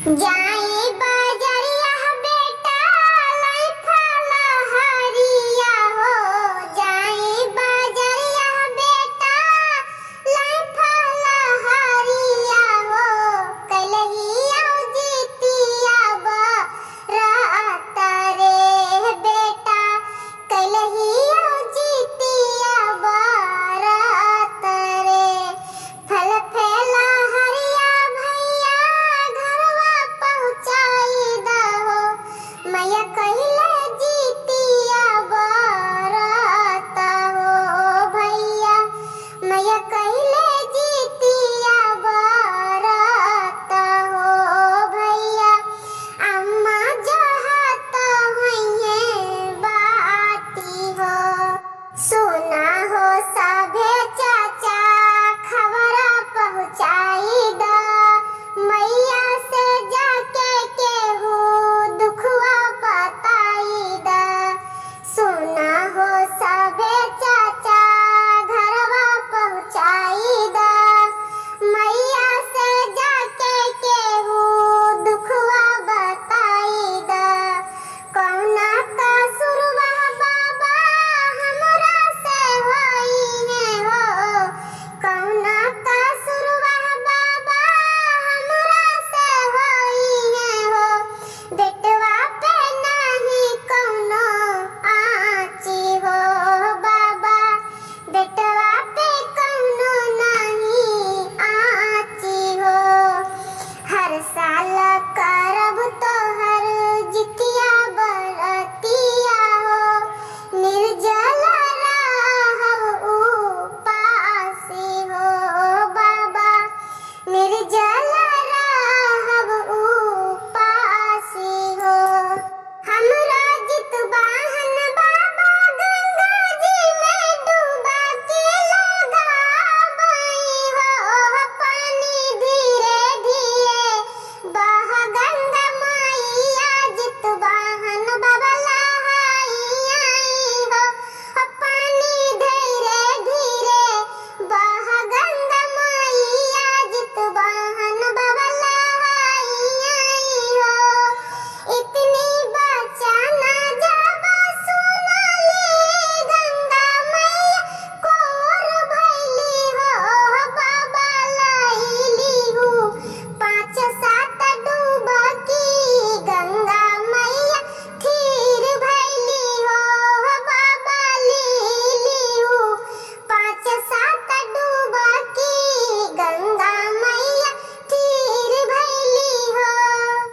जाई बजरिया बेटा लाई फला हरिया हो। जाई बजरिया बेटा लाई फला हरिया हो। कलहिया जीतिया बरात रे बेटा कलहिया जीतिया बरात रे। फल फैला हरिया भैया घरवा पहुँचाई दहो। मैया कहिले जीतिया बरात हो भैया मैया कहिले जीतिया बरात हो भैया। अम्मा जहत हुइये बाती हो। सुना हो सभे चाचा खबरा पहुँचाई दा। मैया से जाके केहू दुखवा बताई दा। सुना हो सभे चाचा घरवा पहुँचाई दा। मैया से जाके केहू दुखवा बताई दा। कौना कसूरवा बाबा हमरा से होई है हो। कौना कसूरवा बाबा हमरा से होई है हो। बेटवा पे नहीं कौनो आँची हो बाबा। बेटवा पे कौनो नहीं आँची हो। हर साल का